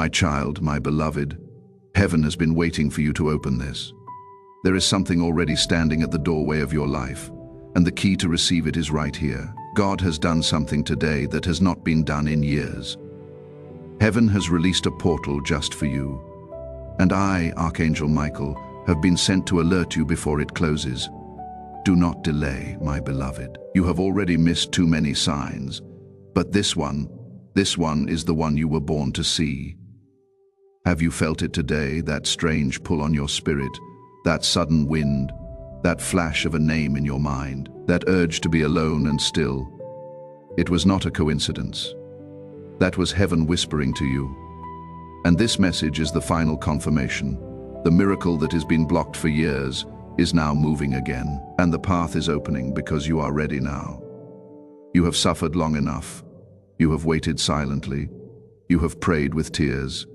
My child, my beloved, heaven has been waiting for you to open this. There is something already standing at the doorway of your life, and the key to receive it is right here. God has done something today that has not been done in years. Heaven has released a portal just for you, and I, Archangel Michael, have been sent to alert you before it closes. Do not delay, my beloved. You have already missed too many signs, but this one is the one you were born to see. Have you felt it today, that strange pull on your spirit, that sudden wind, that flash of a name in your mind, that urge to be alone and still? It was not a coincidence. That was heaven whispering to you. And this message is the final confirmation. The miracle that has been blocked for years is now moving again, and the path is opening because you are ready now. You have suffered long enough. You have waited silently. You have prayed with tears.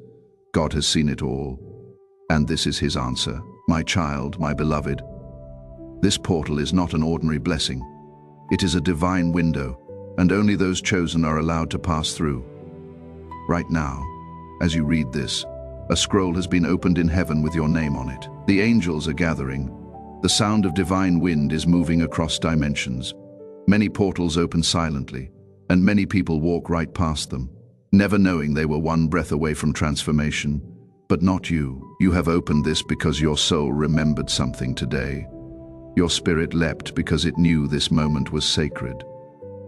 God has seen it all, and this is his answer. My child, my beloved, this portal is not an ordinary blessing. It is a divine window, and only those chosen are allowed to pass through. Right now, as you read this, a scroll has been opened in heaven with your name on it. The angels are gathering. The sound of divine wind is moving across dimensions. Many portals open silently, and many people walk right past them, never knowing they were one breath away from transformation. But not you. You have opened this because your soul remembered something today. Your spirit leapt because it knew this moment was sacred.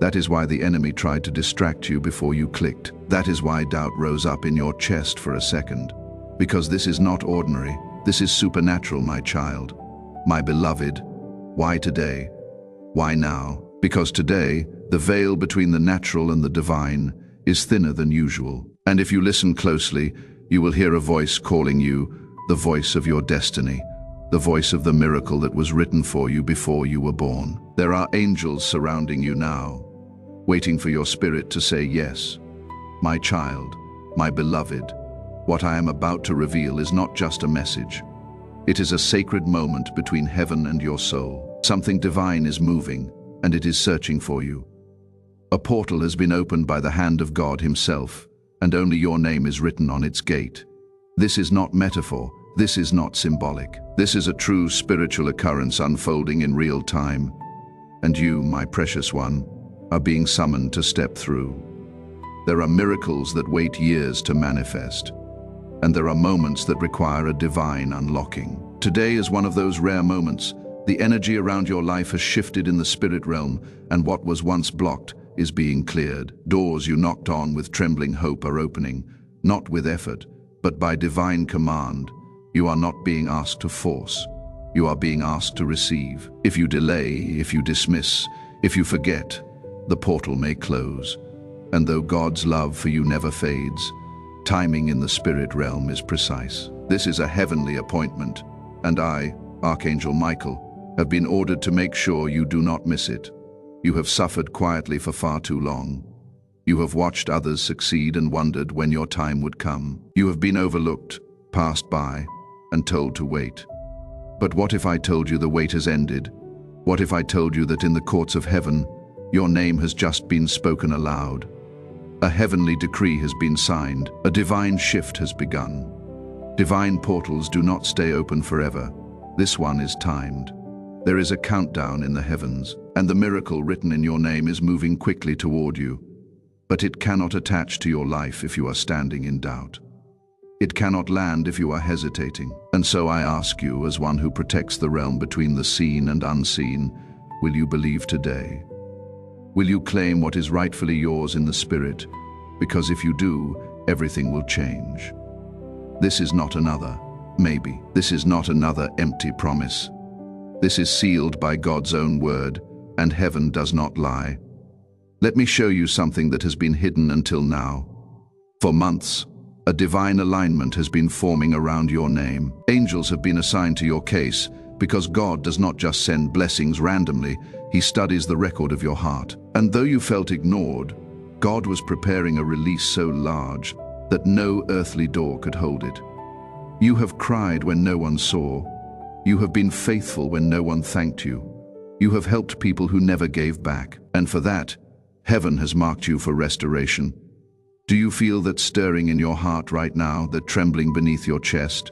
That is why the enemy tried to distract you before you clicked. That is why doubt rose up in your chest for a second. Because this is not ordinary. This is supernatural, my child. My beloved. Why today? Why now? Because today, the veil between the natural and the divine is thinner than usual. And if you listen closely, you will hear a voice calling you, the voice of your destiny, the voice of the miracle that was written for you before you were born. There are angels surrounding you now, waiting for your spirit to say yes. My child, my beloved, what I am about to reveal is not just a message. It is a sacred moment between heaven and your soul. Something divine is moving, and it is searching for you. A portal has been opened by the hand of God himself, and only your name is written on its gate. This is not metaphor. This is not symbolic. This is a true spiritual occurrence unfolding in real time. And you, my precious one, are being summoned to step through. There are miracles that wait years to manifest, and there are moments that require a divine unlocking. Today is one of those rare moments. The energy around your life has shifted in the spirit realm, and what was once blocked is being cleared. Doors you knocked on with trembling hope are opening, not with effort, but by divine command. You are not being asked to force. You are being asked to receive. If you delay, if you dismiss, if you forget, the portal may close. And though God's love for you never fades, timing in the spirit realm is precise. This is a heavenly appointment, and I, Archangel Michael, have been ordered to make sure you do not miss it. You have suffered quietly for far too long. You have watched others succeed and wondered when your time would come. You have been overlooked, passed by, and told to wait. But what if I told you the wait has ended? What if I told you that in the courts of heaven, your name has just been spoken aloud? A heavenly decree has been signed. A divine shift has begun. Divine portals do not stay open forever. This one is timed. There is a countdown in the heavens, and the miracle written in your name is moving quickly toward you. But it cannot attach to your life if you are standing in doubt. It cannot land if you are hesitating. And so I ask you, as one who protects the realm between the seen and unseen, will you believe today? Will you claim what is rightfully yours in the spirit? Because if you do, everything will change. This is not another, maybe. This is not another empty promise. This is sealed by God's own word, and heaven does not lie. Let me show you something that has been hidden until now. For months, a divine alignment has been forming around your name. Angels have been assigned to your case because God does not just send blessings randomly, He studies the record of your heart. And though you felt ignored, God was preparing a release so large that no earthly door could hold it. You have cried when no one saw. You have been faithful when no one thanked you. You have helped people who never gave back. And for that, heaven has marked you for restoration. Do you feel that stirring in your heart right now, that trembling beneath your chest?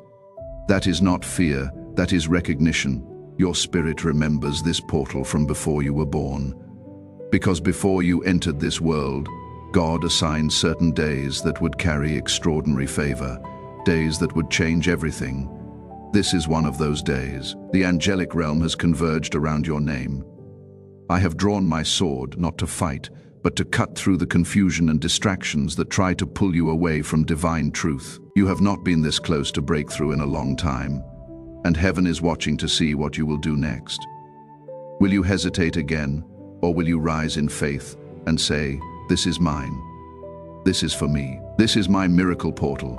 That is not fear, that is recognition. Your spirit remembers this portal from before you were born. Because before you entered this world, God assigned certain days that would carry extraordinary favor, days that would change everything. This is one of those days. The angelic realm has converged around your name. I have drawn my sword, not to fight, but to cut through the confusion and distractions that try to pull you away from divine truth. You have not been this close to breakthrough in a long time, and heaven is watching to see what you will do next. Will you hesitate again, or will you rise in faith and say, "This is mine. This is for me. This is my miracle portal,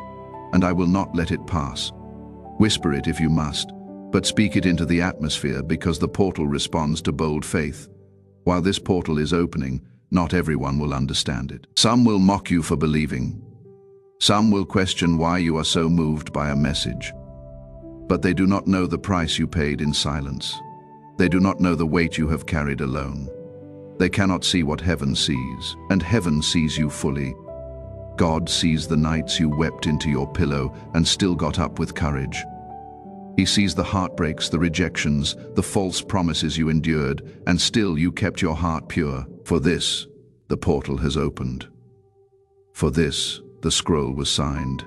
and I will not let it pass." Whisper it if you must, but speak it into the atmosphere, because the portal responds to bold faith. While this portal is opening, not everyone will understand it. Some will mock you for believing. Some will question why you are so moved by a message. But they do not know the price you paid in silence. They do not know the weight you have carried alone. They cannot see what heaven sees, and heaven sees you fully. God sees the nights you wept into your pillow and still got up with courage. He sees the heartbreaks, the rejections, the false promises you endured, and still you kept your heart pure. For this, the portal has opened. For this, the scroll was signed.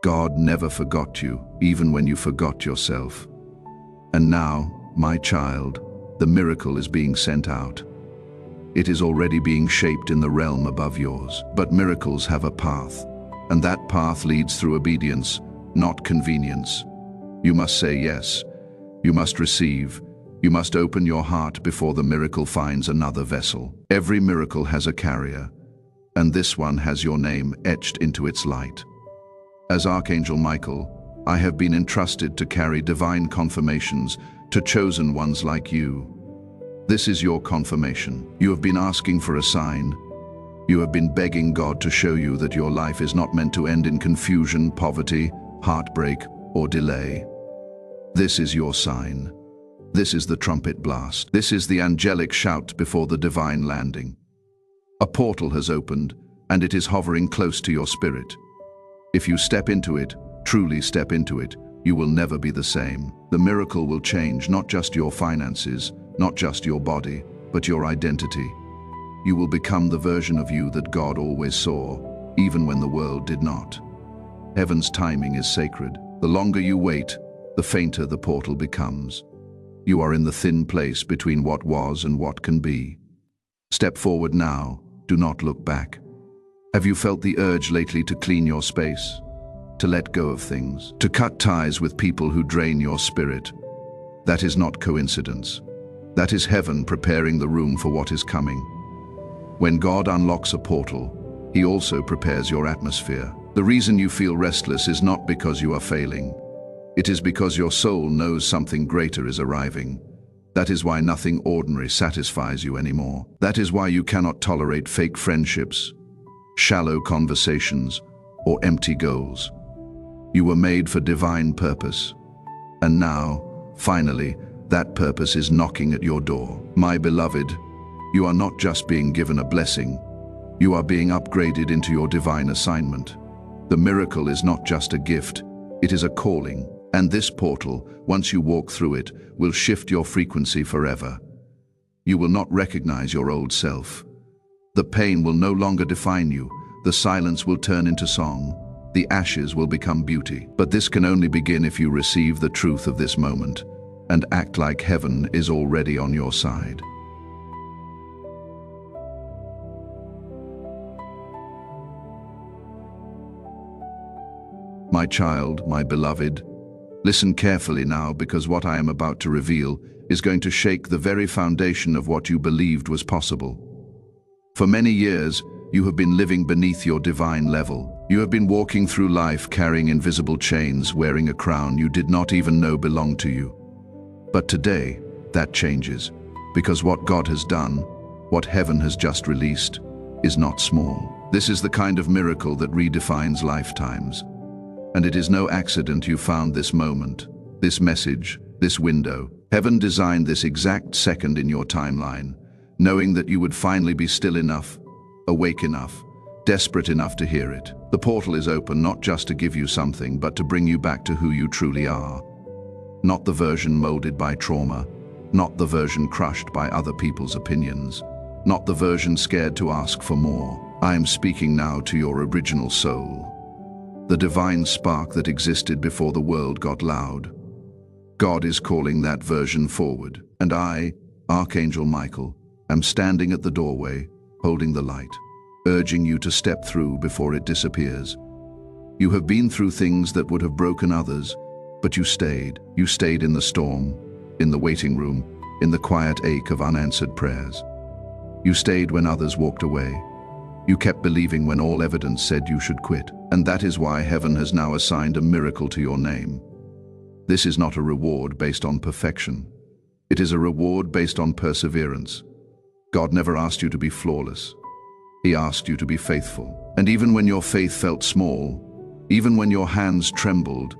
God never forgot you, even when you forgot yourself. And now, my child, the miracle is being sent out. It is already being shaped in the realm above yours. But miracles have a path, and that path leads through obedience, not convenience. You must say yes. You must receive. You must open your heart before the miracle finds another vessel. Every miracle has a carrier, and this one has your name etched into its light. As Archangel Michael, I have been entrusted to carry divine confirmations to chosen ones like you. This is your confirmation. You have been asking for a sign. You have been begging God to show you that your life is not meant to end in confusion, poverty, heartbreak, or delay. This is your sign. This is the trumpet blast. This is the angelic shout before the divine landing. A portal has opened, and it is hovering close to your spirit. If you step into it, truly step into it, you will never be the same. The miracle will change not just your finances, not just your body, but your identity. You will become the version of you that God always saw, even when the world did not. Heaven's timing is sacred. The longer you wait, the fainter the portal becomes. You are in the thin place between what was and what can be. Step forward now. Do not look back. Have you felt the urge lately to clean your space, to let go of things, to cut ties with people who drain your spirit? That is not coincidence. That is heaven preparing the room for what is coming. When God unlocks a portal, He also prepares your atmosphere. The reason you feel restless is not because you are failing. It is because your soul knows something greater is arriving. That is why nothing ordinary satisfies you anymore. That is why you cannot tolerate fake friendships, shallow conversations, or empty goals. You were made for divine purpose. And now, finally, that purpose is knocking at your door. My beloved, you are not just being given a blessing. You are being upgraded into your divine assignment. The miracle is not just a gift, it is a calling. And this portal, once you walk through it, will shift your frequency forever. You will not recognize your old self. The pain will no longer define you. The silence will turn into song. The ashes will become beauty. But this can only begin if you receive the truth of this moment and act like heaven is already on your side. My child, my beloved, listen carefully now, because what I am about to reveal is going to shake the very foundation of what you believed was possible. For many years, you have been living beneath your divine level. You have been walking through life carrying invisible chains, wearing a crown you did not even know belonged to you. But today, that changes, because what God has done, what heaven has just released, is not small. This is the kind of miracle that redefines lifetimes. And it is no accident you found this moment, this message, this window. Heaven designed this exact second in your timeline, knowing that you would finally be still enough, awake enough, desperate enough to hear it. The portal is open not just to give you something, but to bring you back to who you truly are. Not the version molded by trauma, not the version crushed by other people's opinions, not the version scared to ask for more. I am speaking now to your original soul, the divine spark that existed before the world got loud. God is calling that version forward, and I, Archangel Michael, am standing at the doorway, holding the light, urging you to step through before it disappears. You have been through things that would have broken others, but you stayed. You stayed in the storm, in the waiting room, in the quiet ache of unanswered prayers. You stayed when others walked away. You kept believing when all evidence said you should quit, and that is why heaven has now assigned a miracle to your name. This is not a reward based on perfection. It is a reward based on perseverance. God never asked you to be flawless. He asked you to be faithful. And even when your faith felt small, even when your hands trembled,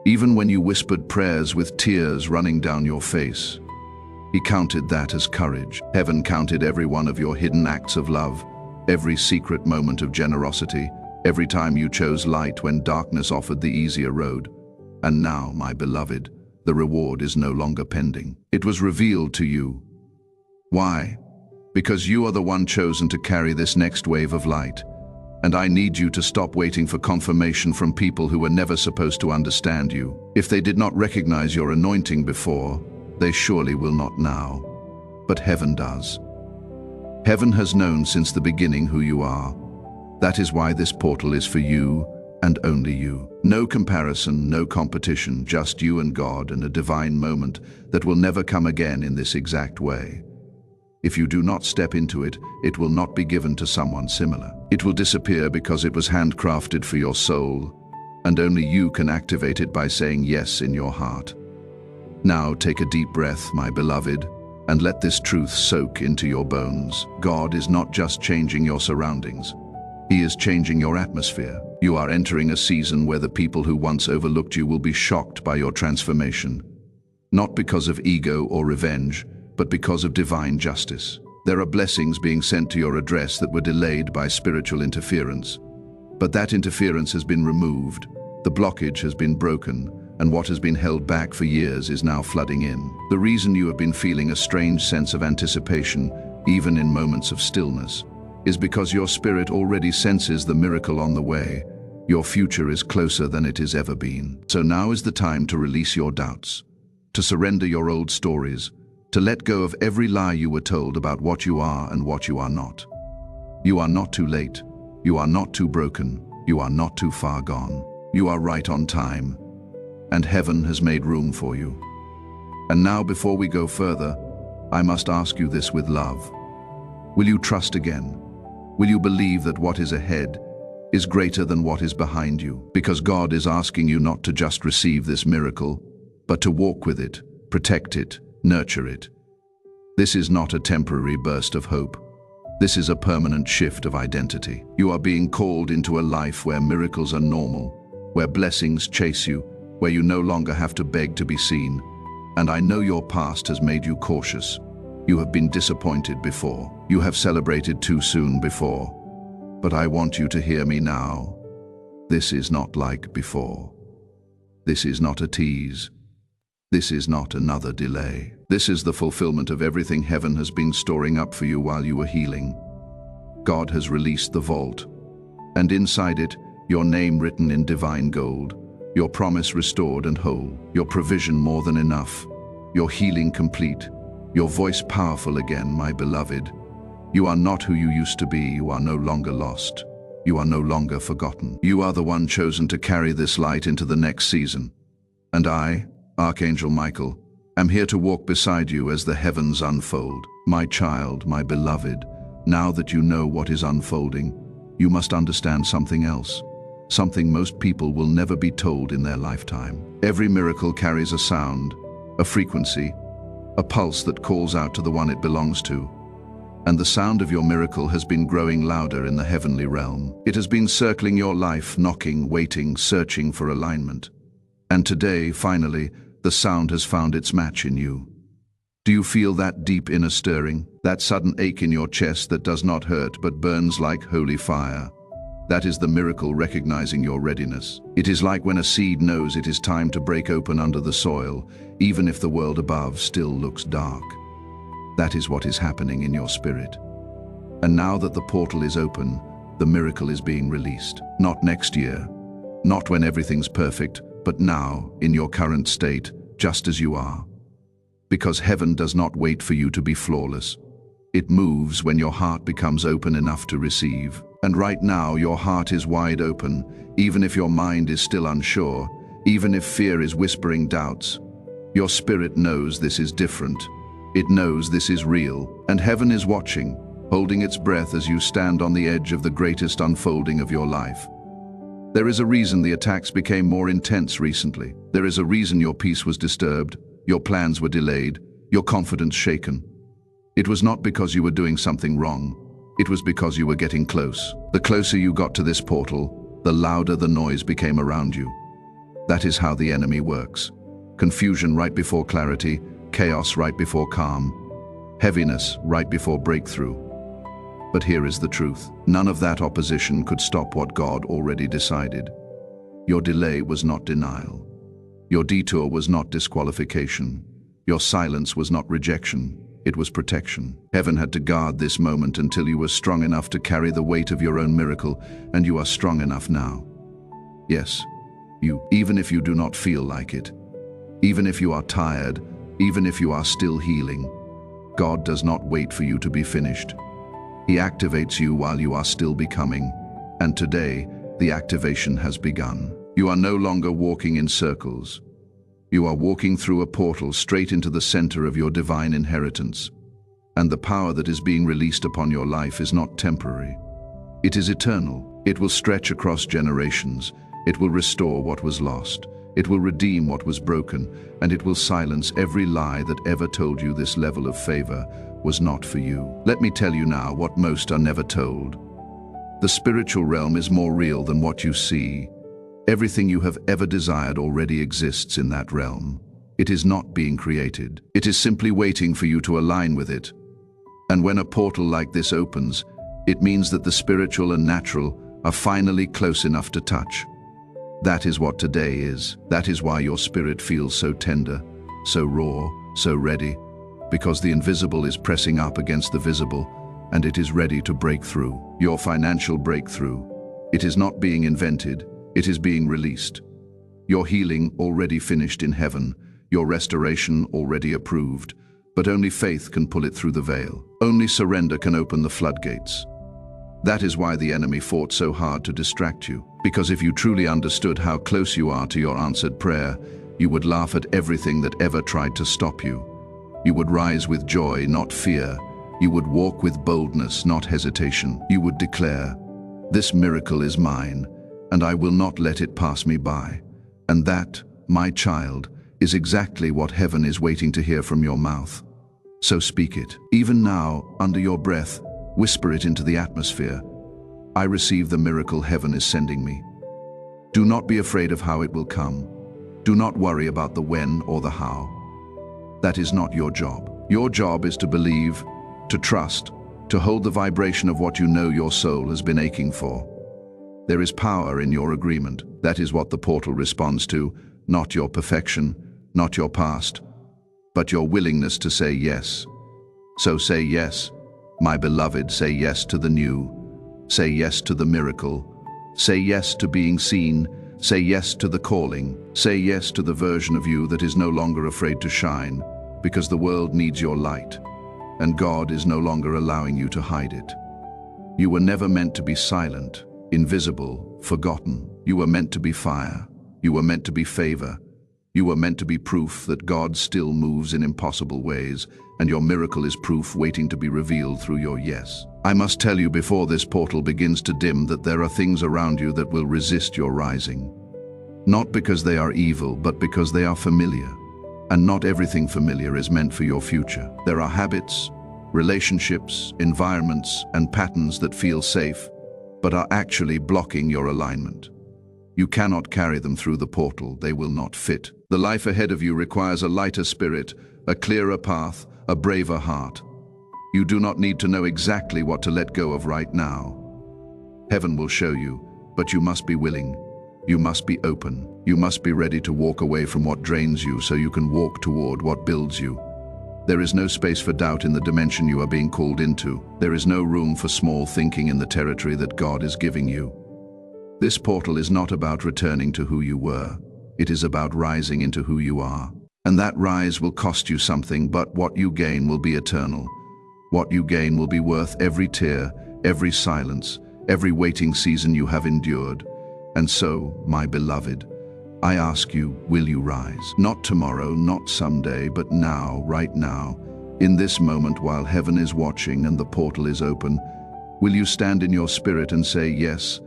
even when you whispered prayers with tears running down your face, He counted that as courage. Heaven counted every one of your hidden acts of love, every secret moment of generosity, every time you chose light when darkness offered the easier road. And now, my beloved, the reward is no longer pending. It was revealed to you. Why? Because you are the one chosen to carry this next wave of light. And I need you to stop waiting for confirmation from people who were never supposed to understand you. If they did not recognize your anointing before, they surely will not now. But heaven does. Heaven has known since the beginning who you are. That is why this portal is for you and only you. No comparison, no competition, just you and God and a divine moment that will never come again in this exact way. If you do not step into it, it will not be given to someone similar. It will disappear because it was handcrafted for your soul, and only you can activate it by saying yes in your heart. Now take a deep breath, my beloved, and let this truth soak into your bones. God is not just changing your surroundings. He is changing your atmosphere. You are entering a season where the people who once overlooked you will be shocked by your transformation. Not because of ego or revenge, but because of divine justice. There are blessings being sent to your address that were delayed by spiritual interference. But that interference has been removed, the blockage has been broken, and what has been held back for years is now flooding in. The reason you have been feeling a strange sense of anticipation, even in moments of stillness, is because your spirit already senses the miracle on the way. Your future is closer than it has ever been. So now is the time to release your doubts, to surrender your old stories, to let go of every lie you were told about what you are and what you are not. You are not too late. You are not too broken. You are not too far gone. You are right on time, and heaven has made room for you. And now, before we go further, I must ask you this with love. Will you trust again? Will you believe that what is ahead is greater than what is behind you? Because God is asking you not to just receive this miracle, but to walk with it, protect it, nurture it. This is not a temporary burst of hope. This is a permanent shift of identity. You are being called into a life where miracles are normal, where blessings chase you, where you no longer have to beg to be seen. And I know your past has made you cautious. You have been disappointed before. You have celebrated too soon before. But I want you to hear me now. This is not like before. This is not a tease. This is not another delay. This is the fulfillment of everything heaven has been storing up for you while you were healing. God has released the vault, and inside it, your name written in divine gold, your promise restored and whole, your provision more than enough, your healing complete, your voice powerful again, my beloved. You are not who you used to be. You are no longer lost. You are no longer forgotten. You are the one chosen to carry this light into the next season. And I, Archangel Michael, am here to walk beside you as the heavens unfold. My child, my beloved, now that you know what is unfolding, you must understand something else. Something most people will never be told in their lifetime. Every miracle carries a sound, a frequency, a pulse that calls out to the one it belongs to. And the sound of your miracle has been growing louder in the heavenly realm. It has been circling your life, knocking, waiting, searching for alignment. And today, finally, the sound has found its match in you. Do you feel that deep inner stirring, that sudden ache in your chest that does not hurt but burns like holy fire? That is the miracle recognizing your readiness. It is like when a seed knows it is time to break open under the soil, even if the world above still looks dark. That is what is happening in your spirit. And now that the portal is open, the miracle is being released. Not next year, not when everything's perfect, but now, in your current state, just as you are. Because heaven does not wait for you to be flawless. It moves when your heart becomes open enough to receive. And right now, your heart is wide open, even if your mind is still unsure, even if fear is whispering doubts. Your spirit knows this is different. It knows this is real, and heaven is watching, holding its breath as you stand on the edge of the greatest unfolding of your life. There is a reason the attacks became more intense recently. There is a reason your peace was disturbed, your plans were delayed, your confidence shaken. It was not because you were doing something wrong. It was because you were getting close. The closer you got to this portal, the louder the noise became around you. That is how the enemy works. Confusion right before clarity, chaos right before calm, heaviness right before breakthrough. But here is the truth. None of that opposition could stop what God already decided. Your delay was not denial. Your detour was not disqualification. Your silence was not rejection. It was protection. Heaven had to guard this moment until you were strong enough to carry the weight of your own miracle, and you are strong enough now. Yes, even if you do not feel like it, even if you are tired, even if you are still healing, God does not wait for you to be finished. He activates you while you are still becoming, and today, the activation has begun. You are no longer walking in circles. You are walking through a portal straight into the center of your divine inheritance. And the power that is being released upon your life is not temporary. It is eternal. It will stretch across generations. It will restore what was lost. It will redeem what was broken, and it will silence every lie that ever told you this level of favor was not for you. Let me tell you now what most are never told. The spiritual realm is more real than what you see. Everything you have ever desired already exists in that realm. It is not being created. It is simply waiting for you to align with it. And when a portal like this opens, it means that the spiritual and natural are finally close enough to touch. That is what today is. That is why your spirit feels so tender, so raw, so ready, because the invisible is pressing up against the visible, and it is ready to break through. Your financial breakthrough. It is not being invented. It is being released. Your healing already finished in heaven, your restoration already approved, but only faith can pull it through the veil. Only surrender can open the floodgates. That is why the enemy fought so hard to distract you, because if you truly understood how close you are to your answered prayer, you would laugh at everything that ever tried to stop you. You would rise with joy, not fear. You would walk with boldness, not hesitation. You would declare, "This miracle is mine, and I will not let it pass me by." And that, my child, is exactly what heaven is waiting to hear from your mouth. So speak it. Even now, under your breath, whisper it into the atmosphere. I receive the miracle heaven is sending me. Do not be afraid of how it will come. Do not worry about the when or the how. That is not your job. Your job is to believe, to trust, to hold the vibration of what you know your soul has been aching for. There is power in your agreement. That is what the portal responds to, not your perfection, not your past, but your willingness to say yes. So say yes, my beloved, say yes to the new. Say yes to the miracle. Say yes to being seen. Say yes to the calling. Say yes to the version of you that is no longer afraid to shine, because the world needs your light, and God is no longer allowing you to hide it. You were never meant to be silent, invisible, forgotten. You were meant to be fire. You were meant to be favor. You were meant to be proof that God still moves in impossible ways, and your miracle is proof waiting to be revealed through your yes. I must tell you before this portal begins to dim that there are things around you that will resist your rising. Not because they are evil, but because they are familiar. And not everything familiar is meant for your future. There are habits, relationships, environments, and patterns that feel safe, but are actually blocking your alignment. You cannot carry them through the portal. They will not fit. The life ahead of you requires a lighter spirit, a clearer path, a braver heart. You do not need to know exactly what to let go of right now. Heaven will show you, but you must be willing. You must be open. You must be ready to walk away from what drains you so you can walk toward what builds you. There is no space for doubt in the dimension you are being called into. There is no room for small thinking in the territory that God is giving you. This portal is not about returning to who you were. It is about rising into who you are. And that rise will cost you something, but what you gain will be eternal. What you gain will be worth every tear, every silence, every waiting season you have endured. And so, my beloved, I ask you, will you rise? Not tomorrow, not someday, but now, right now, in this moment while heaven is watching and the portal is open. Will you stand in your spirit and say, yes,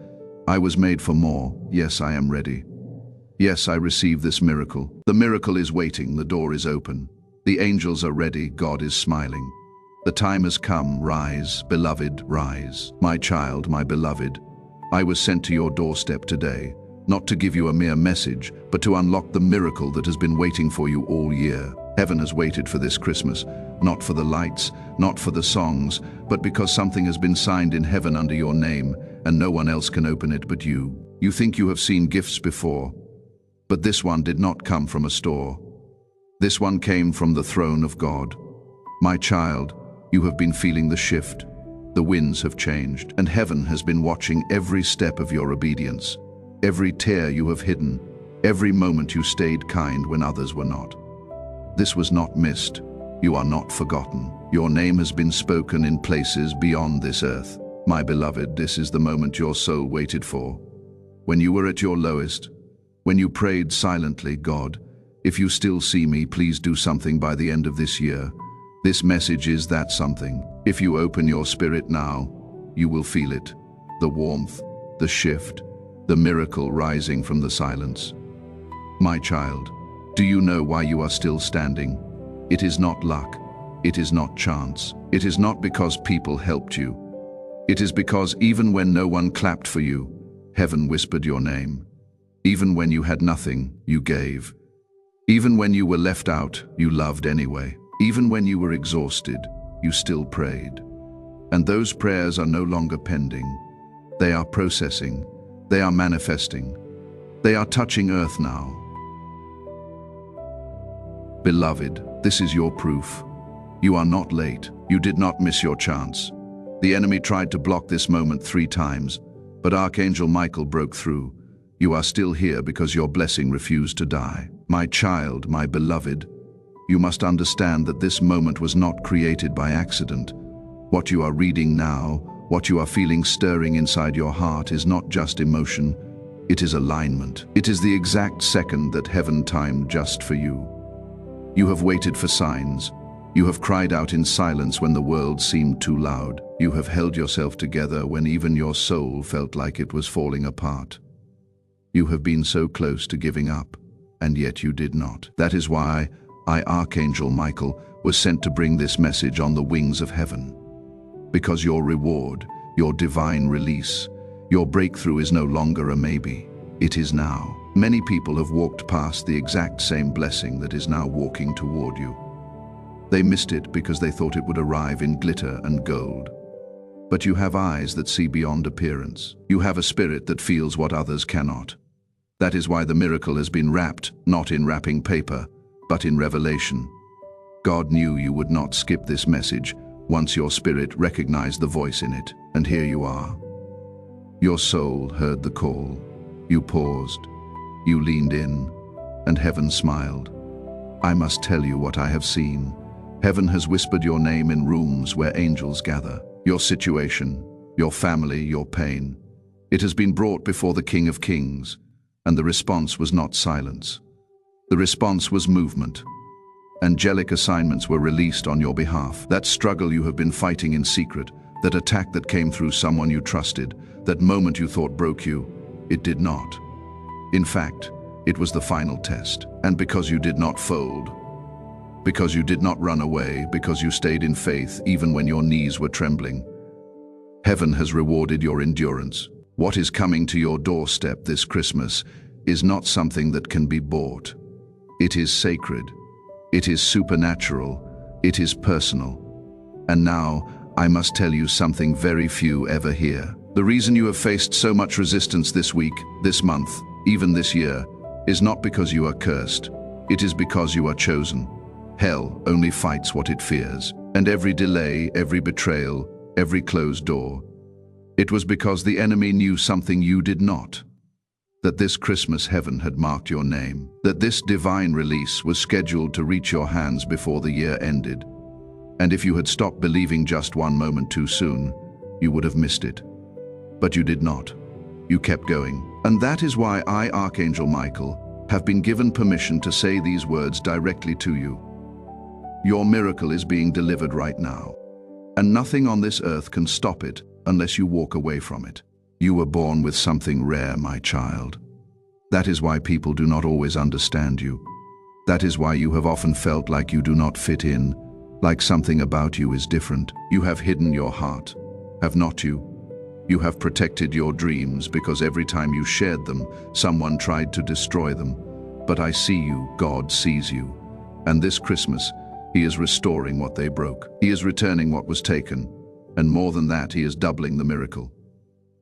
I was made for more. Yes, I am ready. Yes, I receive this miracle. The miracle is waiting, the door is open. The angels are ready, God is smiling. The time has come, rise, beloved, rise. My child, my beloved, I was sent to your doorstep today, not to give you a mere message, but to unlock the miracle that has been waiting for you all year. Heaven has waited for this Christmas, not for the lights, not for the songs, but because something has been signed in heaven under your name, and no one else can open it but you. You think you have seen gifts before, but this one did not come from a store. This one came from the throne of God. My child, you have been feeling the shift. The winds have changed, and heaven has been watching every step of your obedience, every tear you have hidden, every moment you stayed kind when others were not. This was not missed. You are not forgotten. Your name has been spoken in places beyond this earth. My beloved, this is the moment your soul waited for. When you were at your lowest, when you prayed silently, God, if you still see me, please do something by the end of this year. This message is that something. If you open your spirit now, you will feel it. The warmth, the shift, the miracle rising from the silence. My child, do you know why you are still standing? It is not luck. It is not chance. It is not because people helped you. It is because even when no one clapped for you, heaven whispered your name. Even when you had nothing, you gave. Even when you were left out, you loved anyway. Even when you were exhausted, you still prayed. And those prayers are no longer pending. They are processing. They are manifesting. They are touching earth now. Beloved, this is your proof. You are not late. You did not miss your chance. The enemy tried to block this moment 3 times, but Archangel Michael broke through. You are still here because your blessing refused to die. My child, my beloved, you must understand that this moment was not created by accident. What you are reading now, what you are feeling stirring inside your heart is not just emotion, it is alignment. It is the exact second that heaven timed just for you. You have waited for signs. You have cried out in silence when the world seemed too loud. You have held yourself together when even your soul felt like it was falling apart. You have been so close to giving up, and yet you did not. That is why I, Archangel Michael, was sent to bring this message on the wings of heaven. Because your reward, your divine release, your breakthrough is no longer a maybe. It is now. Many people have walked past the exact same blessing that is now walking toward you. They missed it because they thought it would arrive in glitter and gold. But you have eyes that see beyond appearance. You have a spirit that feels what others cannot. That is why the miracle has been wrapped, not in wrapping paper, but in revelation. God knew you would not skip this message once your spirit recognized the voice in it. And here you are. Your soul heard the call. You paused. You leaned in, and heaven smiled. I must tell you what I have seen. Heaven has whispered your name in rooms where angels gather. Your situation, your family, your pain. It has been brought before the King of Kings, and the response was not silence. The response was movement. Angelic assignments were released on your behalf. That struggle you have been fighting in secret, that attack that came through someone you trusted, that moment you thought broke you, it did not. In fact, it was the final test. And because you did not fold, because you did not run away, because you stayed in faith even when your knees were trembling, heaven has rewarded your endurance. What is coming to your doorstep this Christmas is not something that can be bought. It is sacred. It is supernatural. It is personal. And now, I must tell you something very few ever hear. The reason you have faced so much resistance this week, this month, even this year, is not because you are cursed. It is because you are chosen. Hell only fights what it fears, and every delay, every betrayal, every closed door. It was because the enemy knew something you did not. That this Christmas heaven had marked your name. That this divine release was scheduled to reach your hands before the year ended. And if you had stopped believing just one moment too soon, you would have missed it. But you did not. You kept going. And that is why I, Archangel Michael, have been given permission to say these words directly to you. Your miracle is being delivered right now. And nothing on this earth can stop it unless you walk away from it. You were born with something rare, my child. That is why people do not always understand you. That is why you have often felt like you do not fit in, like something about you is different. You have hidden your heart, have not you? You have protected your dreams because every time you shared them, someone tried to destroy them. But I see you, God sees you. And this Christmas, He is restoring what they broke. He is returning what was taken. And more than that, He is doubling the miracle.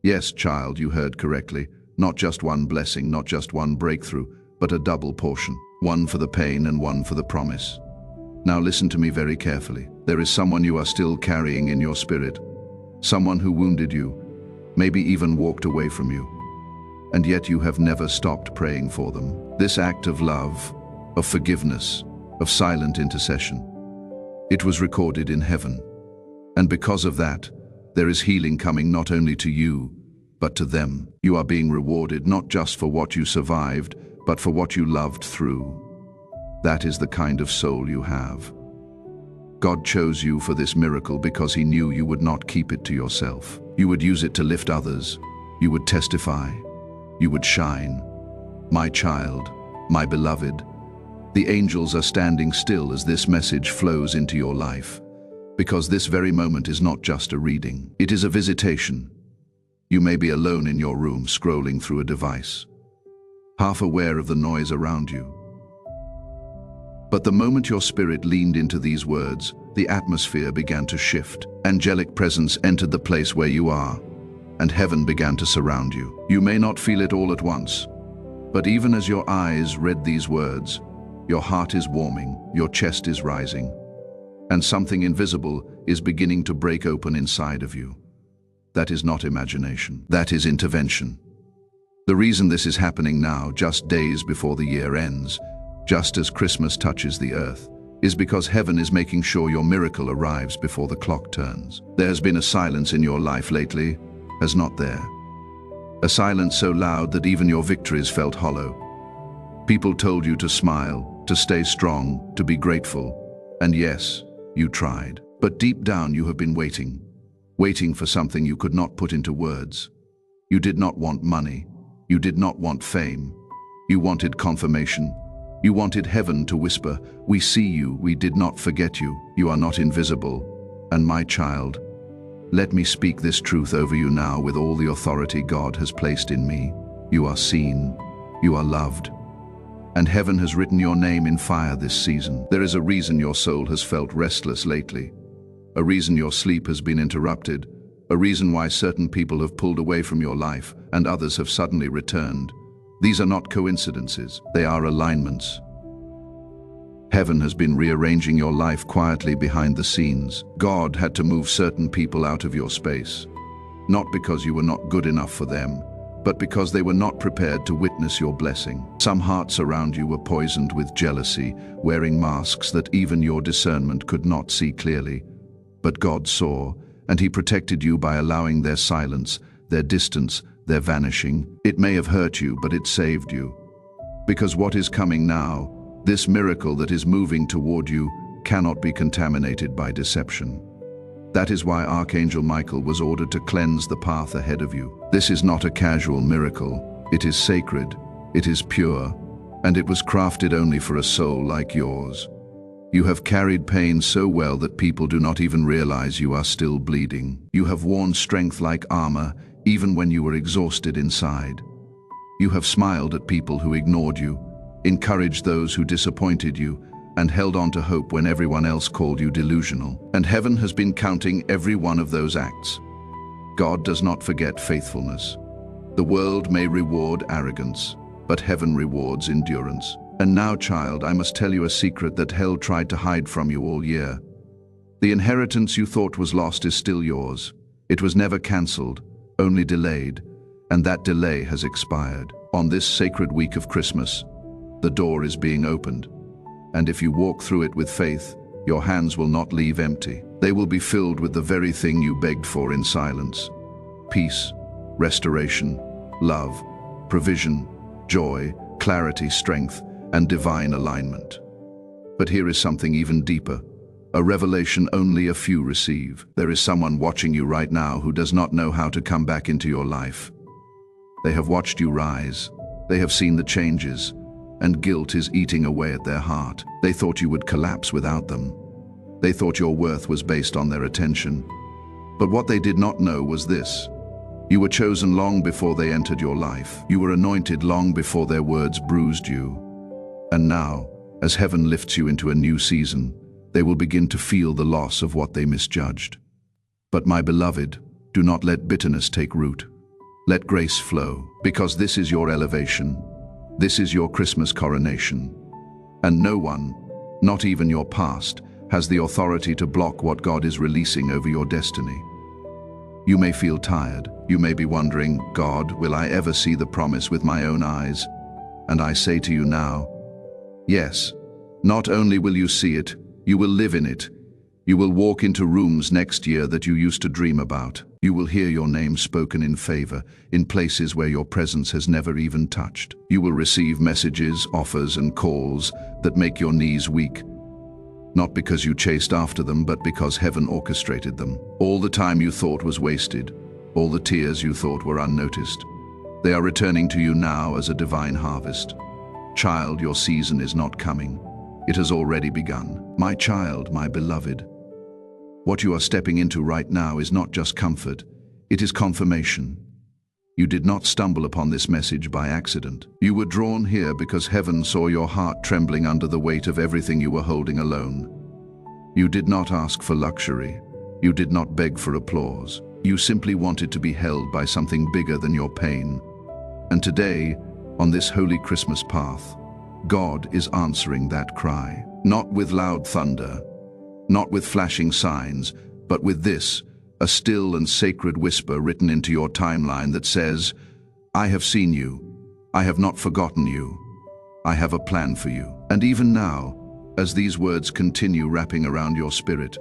Yes, child, you heard correctly. Not just one blessing, not just one breakthrough, but a double portion. One for the pain and one for the promise. Now listen to me very carefully. There is someone you are still carrying in your spirit. Someone who wounded you, maybe even walked away from you. And yet you have never stopped praying for them. This act of love, of forgiveness, of silent intercession. It was recorded in heaven. And because of that, there is healing coming not only to you, but to them. You are being rewarded not just for what you survived, but for what you loved through. That is the kind of soul you have. God chose you for this miracle because He knew you would not keep it to yourself. You would use it to lift others. You would testify. You would shine. My child, my beloved, the angels are standing still as this message flows into your life. Because this very moment is not just a reading, it is a visitation. You may be alone in your room scrolling through a device, half aware of the noise around you. But the moment your spirit leaned into these words, the atmosphere began to shift. Angelic presence entered the place where you are, and heaven began to surround you. You may not feel it all at once, but even as your eyes read these words, your heart is warming, your chest is rising, and something invisible is beginning to break open inside of you. That is not imagination. That is intervention. The reason this is happening now, just days before the year ends, just as Christmas touches the earth, is because heaven is making sure your miracle arrives before the clock turns. There has been a silence in your life lately, has not there? A silence so loud that even your victories felt hollow. People told you to smile, to stay strong, to be grateful, and yes, you tried. But deep down you have been waiting for something you could not put into words. You did not want money. You did not want fame. You wanted confirmation. You wanted heaven to whisper, "We see you, we did not forget you. You are not invisible." And my child, let me speak this truth over you now with all the authority God has placed in me. You are seen. You are loved. And heaven has written your name in fire this season. There is a reason your soul has felt restless lately. A reason your sleep has been interrupted. A reason why certain people have pulled away from your life and others have suddenly returned. These are not coincidences. They are alignments. Heaven has been rearranging your life quietly behind the scenes. God had to move certain people out of your space. Not because you were not good enough for them, but because they were not prepared to witness your blessing. Some hearts around you were poisoned with jealousy, wearing masks that even your discernment could not see clearly. But God saw, and He protected you by allowing their silence, their distance, their vanishing. It may have hurt you, but it saved you. Because what is coming now, this miracle that is moving toward you, cannot be contaminated by deception. That is why Archangel Michael was ordered to cleanse the path ahead of you. This is not a casual miracle. It is sacred, it is pure, and it was crafted only for a soul like yours. You have carried pain so well that people do not even realize you are still bleeding. You have worn strength like armor, even when you were exhausted inside. You have smiled at people who ignored you, encouraged those who disappointed you, and held on to hope when everyone else called you delusional. And heaven has been counting every one of those acts. God does not forget faithfulness. The world may reward arrogance, but heaven rewards endurance. And now, child, I must tell you a secret that hell tried to hide from you all year. The inheritance you thought was lost is still yours. It was never cancelled, only delayed, and that delay has expired. On this sacred week of Christmas, the door is being opened. And if you walk through it with faith, your hands will not leave empty. They will be filled with the very thing you begged for in silence: peace, restoration, love, provision, joy, clarity, strength, and divine alignment. But here is something even deeper, a revelation only a few receive. There is someone watching you right now who does not know how to come back into your life. They have watched you rise. They have seen the changes, and guilt is eating away at their heart. They thought you would collapse without them. They thought your worth was based on their attention. But what they did not know was this: you were chosen long before they entered your life. You were anointed long before their words bruised you. And now, as heaven lifts you into a new season, they will begin to feel the loss of what they misjudged. But my beloved, do not let bitterness take root. Let grace flow, because this is your elevation. This is your Christmas coronation. And no one, not even your past, has the authority to block what God is releasing over your destiny. You may feel tired. You may be wondering, God, will I ever see the promise with my own eyes? And I say to you now, yes. Not only will you see it, you will live in it. You will walk into rooms next year that you used to dream about. You will hear your name spoken in favor, in places where your presence has never even touched. You will receive messages, offers, and calls that make your knees weak. Not because you chased after them, but because heaven orchestrated them. All the time you thought was wasted, all the tears you thought were unnoticed, they are returning to you now as a divine harvest. Child, your season is not coming. It has already begun. My child, my beloved, what you are stepping into right now is not just comfort, it is confirmation. You did not stumble upon this message by accident. You were drawn here because heaven saw your heart trembling under the weight of everything you were holding alone. You did not ask for luxury. You did not beg for applause. You simply wanted to be held by something bigger than your pain. And today, on this holy Christmas path, God is answering that cry. Not with loud thunder, not with flashing signs, but with this, a still and sacred whisper written into your timeline that says, I have seen you. I have not forgotten you. I have a plan for you. And even now, as these words continue wrapping around your spirit,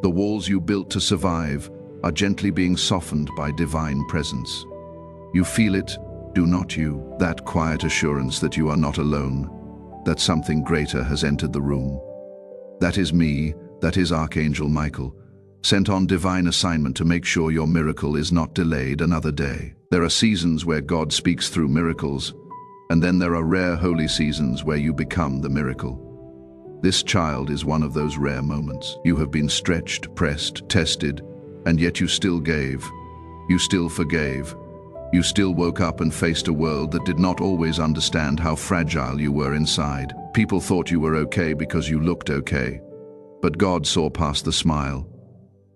the walls you built to survive are gently being softened by divine presence. You feel it, do not you? That quiet assurance that you are not alone, that something greater has entered the room. That is me, that is Archangel Michael, sent on divine assignment to make sure your miracle is not delayed another day. There are seasons where God speaks through miracles, and then there are rare holy seasons where you become the miracle. This child is one of those rare moments. You have been stretched, pressed, tested, and yet you still gave. You still forgave. You still woke up and faced a world that did not always understand how fragile you were inside. People thought you were okay because you looked okay. But God saw past the smile.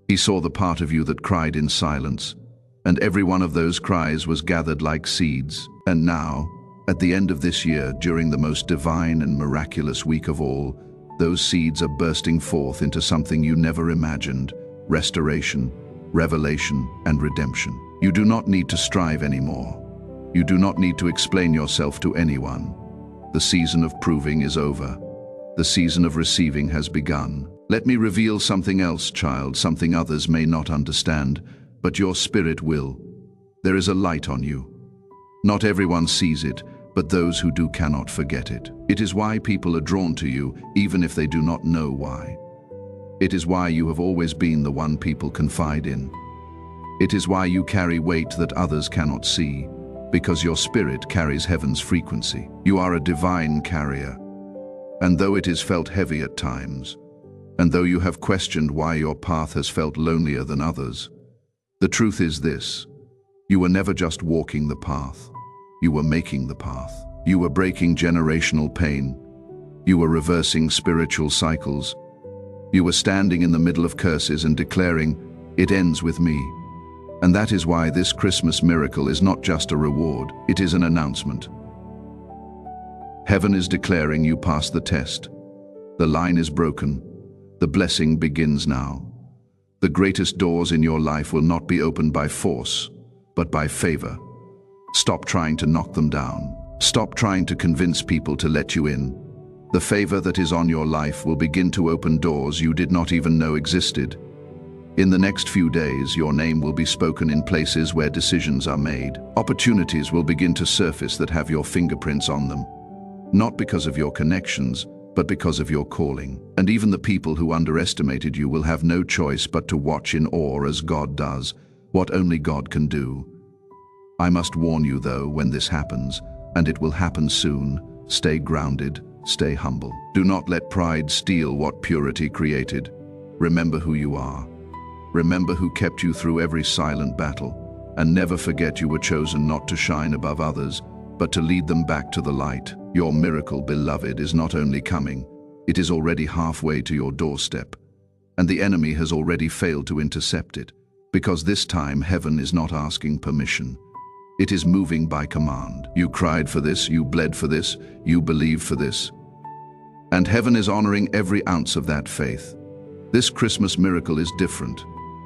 He saw the part of you that cried in silence, and every one of those cries was gathered like seeds. And now, at the end of this year, during the most divine and miraculous week of all, those seeds are bursting forth into something you never imagined: restoration, revelation, and redemption. You do not need to strive anymore. You do not need to explain yourself to anyone. The season of proving is over. The season of receiving has begun. Let me reveal something else, child, something others may not understand, but your spirit will. There is a light on you. Not everyone sees it, but those who do cannot forget it. It is why people are drawn to you, even if they do not know why. It is why you have always been the one people confide in. It is why you carry weight that others cannot see, because your spirit carries heaven's frequency. You are a divine carrier. And though it is felt heavy at times, and though you have questioned why your path has felt lonelier than others, the truth is this: you were never just walking the path. You were making the path. You were breaking generational pain. You were reversing spiritual cycles. You were standing in the middle of curses and declaring, "It ends with me." And that is why this Christmas miracle is not just a reward, it is an announcement. Heaven is declaring you passed the test. The line is broken. The blessing begins now. The greatest doors in your life will not be opened by force, but by favor. Stop trying to knock them down. Stop trying to convince people to let you in. The favor that is on your life will begin to open doors you did not even know existed. In the next few days, your name will be spoken in places where decisions are made. Opportunities will begin to surface that have your fingerprints on them. Not because of your connections, but because of your calling. And even the people who underestimated you will have no choice but to watch in awe as God does what only God can do. I must warn you though, when this happens, and it will happen soon, stay grounded, stay humble. Do not let pride steal what purity created. Remember who you are. Remember who kept you through every silent battle, and never forget you were chosen not to shine above others, but to lead them back to the light. Your miracle, beloved, is not only coming, it is already halfway to your doorstep. And the enemy has already failed to intercept it, because this time heaven is not asking permission. It is moving by command. You cried for this, you bled for this, you believed for this. And heaven is honoring every ounce of that faith. This Christmas miracle is different.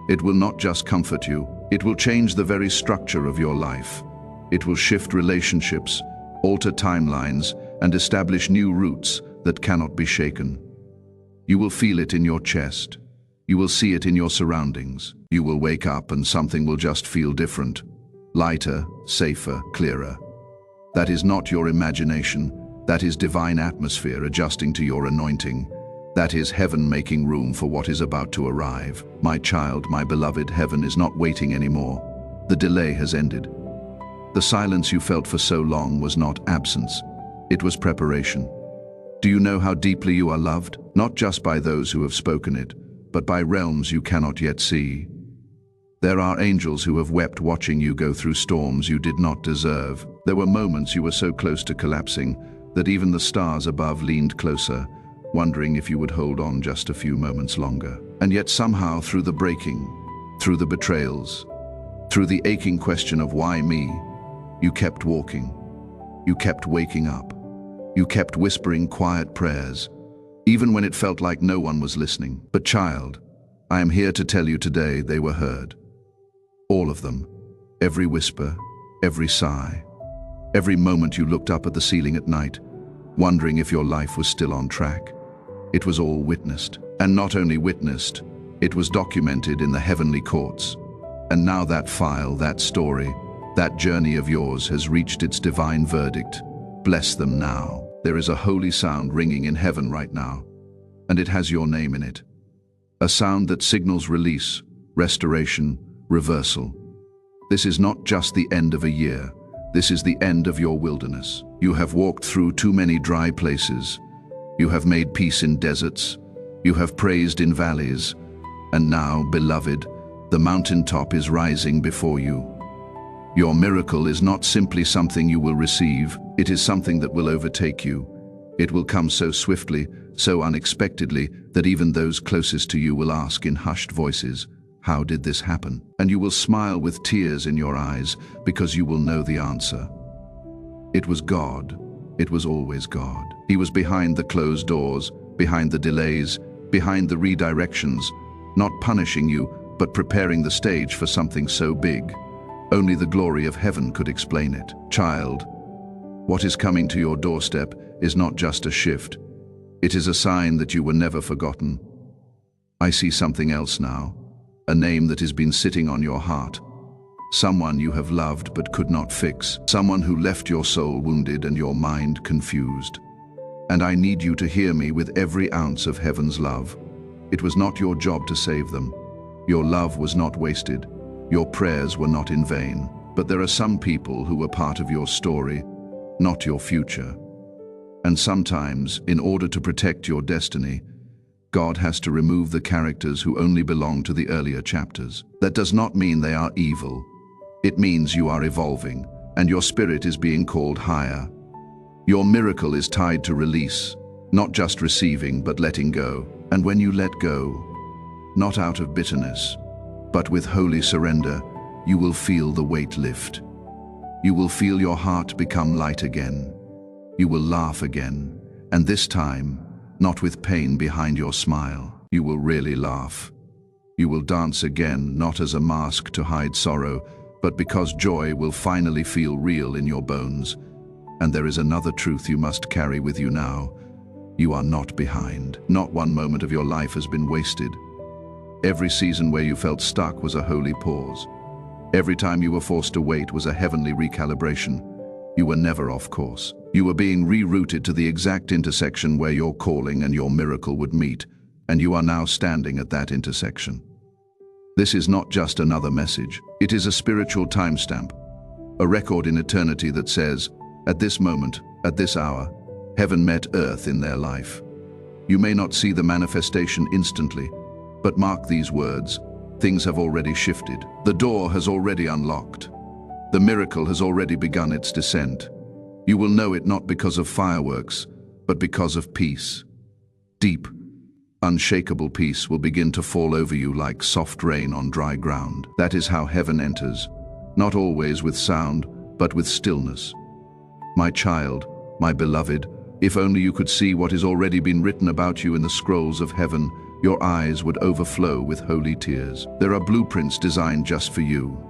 It will not just comfort you, it will change the very structure of your life. It will shift relationships, alter timelines, and establish new roots that cannot be shaken. You will feel it in your chest. You will see it in your surroundings. You will wake up and something will just feel different. Lighter, safer, clearer. That is not your imagination. That is divine atmosphere adjusting to your anointing. That is heaven making room for what is about to arrive. My child, my beloved, heaven is not waiting anymore. The delay has ended. The silence you felt for so long was not absence. It was preparation. Do you know how deeply you are loved? Not just by those who have spoken it, but by realms you cannot yet see. There are angels who have wept watching you go through storms you did not deserve. There were moments you were so close to collapsing that even the stars above leaned closer, wondering if you would hold on just a few moments longer. And yet somehow through the breaking, through the betrayals, through the aching question of why me, you kept walking. You kept waking up. You kept whispering quiet prayers, even when it felt like no one was listening. But child, I am here to tell you today they were heard. All of them. Every whisper, every sigh, every moment you looked up at the ceiling at night, wondering if your life was still on track. It was all witnessed. And not only witnessed, it was documented in the heavenly courts. And now that file, that story, that journey of yours has reached its divine verdict. Bless them now. There is a holy sound ringing in heaven right now, and it has your name in it. A sound that signals release, restoration, reversal. This is not just the end of a year. This is the end of your wilderness. You have walked through too many dry places. You have made peace in deserts. You have praised in valleys. And now, beloved, the mountaintop is rising before you. Your miracle is not simply something you will receive. It is something that will overtake you. It will come so swiftly, so unexpectedly, that even those closest to you will ask in hushed voices, "How did this happen?" And you will smile with tears in your eyes because you will know the answer. It was God. It was always God. He was behind the closed doors, behind the delays, behind the redirections, not punishing you, but preparing the stage for something so big. Only the glory of heaven could explain it. Child, what is coming to your doorstep is not just a shift. It is a sign that you were never forgotten. I see something else now, a name that has been sitting on your heart. Someone you have loved but could not fix. Someone who left your soul wounded and your mind confused. And I need you to hear me with every ounce of heaven's love. It was not your job to save them. Your love was not wasted. Your prayers were not in vain. But there are some people who were part of your story, not your future. And sometimes, in order to protect your destiny, God has to remove the characters who only belong to the earlier chapters. That does not mean they are evil. It means you are evolving, and your spirit is being called higher. Your miracle is tied to release, not just receiving, but letting go. And when you let go, not out of bitterness, but with holy surrender, you will feel the weight lift. You will feel your heart become light again. You will laugh again, and this time, not with pain behind your smile. You will really laugh. You will dance again, not as a mask to hide sorrow, but because joy will finally feel real in your bones. And there is another truth you must carry with you now. You are not behind. Not one moment of your life has been wasted. Every season where you felt stuck was a holy pause. Every time you were forced to wait was a heavenly recalibration. You were never off course. You were being rerouted to the exact intersection where your calling and your miracle would meet, and you are now standing at that intersection. This is not just another message. It is a spiritual timestamp, a record in eternity that says, at this moment, at this hour, heaven met earth in their life. You may not see the manifestation instantly, but mark these words. Things have already shifted. The door has already unlocked. The miracle has already begun its descent. You will know it not because of fireworks, but because of peace. Deep, unshakable peace will begin to fall over you like soft rain on dry ground. That is how heaven enters, not always with sound, but with stillness. My child, my beloved, if only you could see what has already been written about you in the scrolls of heaven, your eyes would overflow with holy tears. There are blueprints designed just for you.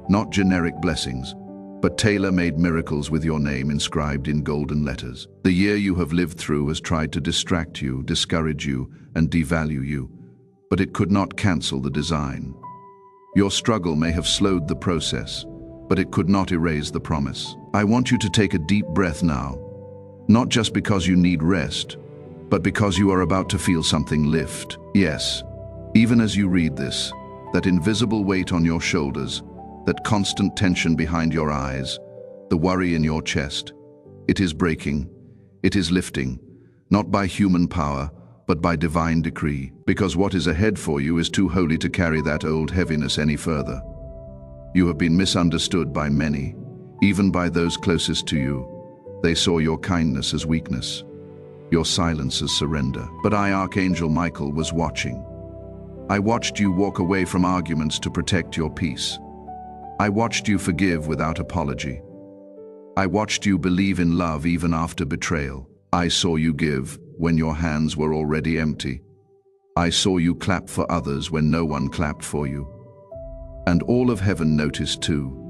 Not generic blessings, but tailor-made miracles with your name inscribed in golden letters. The year you have lived through has tried to distract you, discourage you, and devalue you, but it could not cancel the design. Your struggle may have slowed the process, but it could not erase the promise. I want you to take a deep breath now, not just because you need rest, but because you are about to feel something lift. Yes, even as you read this, that invisible weight on your shoulders, that constant tension behind your eyes, the worry in your chest, it is breaking, it is lifting, not by human power, but by divine decree, because what is ahead for you is too holy to carry that old heaviness any further. You have been misunderstood by many, even by those closest to you. They saw your kindness as weakness, your silence as surrender. But I, Archangel Michael, was watching. I watched you walk away from arguments to protect your peace. I watched you forgive without apology. I watched you believe in love even after betrayal. I saw you give when your hands were already empty. I saw you clap for others when no one clapped for you. And all of heaven noticed too.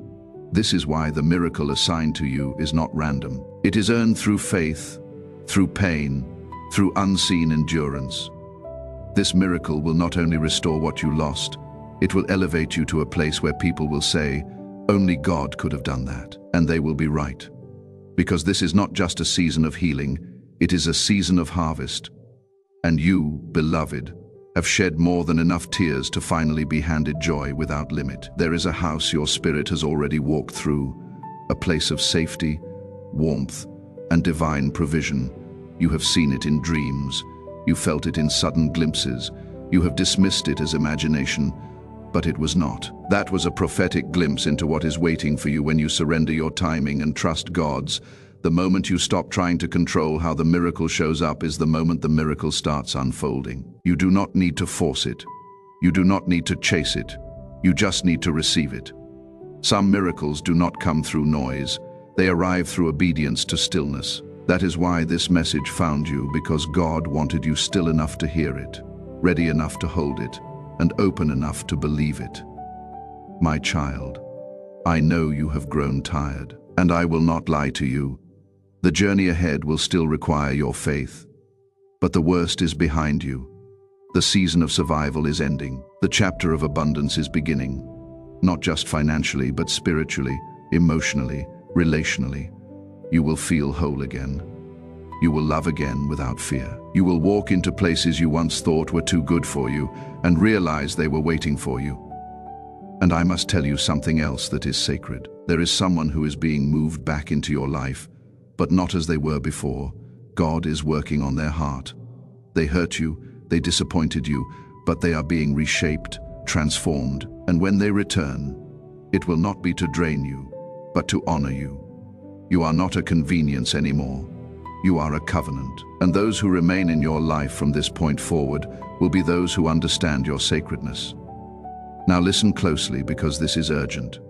This is why the miracle assigned to you is not random. It is earned through faith, through pain, through unseen endurance. This miracle will not only restore what you lost, it will elevate you to a place where people will say, only God could have done that. And they will be right. Because this is not just a season of healing, it is a season of harvest. And you, beloved, have shed more than enough tears to finally be handed joy without limit. There is a house your spirit has already walked through, a place of safety, warmth, and divine provision. You have seen it in dreams. You felt it in sudden glimpses. You have dismissed it as imagination, but it was not. That was a prophetic glimpse into what is waiting for you when you surrender your timing and trust God's. The moment you stop trying to control how the miracle shows up is the moment the miracle starts unfolding. You do not need to force it. You do not need to chase it. You just need to receive it. Some miracles do not come through noise. They arrive through obedience to stillness. That is why this message found you, because God wanted you still enough to hear it, ready enough to hold it, and open enough to believe it. My child, I know you have grown tired, and I will not lie to you. The journey ahead will still require your faith. But the worst is behind you. The season of survival is ending. The chapter of abundance is beginning. Not just financially, but spiritually, emotionally, relationally. You will feel whole again. You will love again without fear. You will walk into places you once thought were too good for you and realize they were waiting for you. And I must tell you something else that is sacred. There is someone who is being moved back into your life, but not as they were before. God is working on their heart. They hurt you, they disappointed you, but they are being reshaped, transformed, and when they return, it will not be to drain you, but to honor you. You are not a convenience anymore. You are a covenant, and those who remain in your life from this point forward will be those who understand your sacredness. Now listen closely because this is urgent.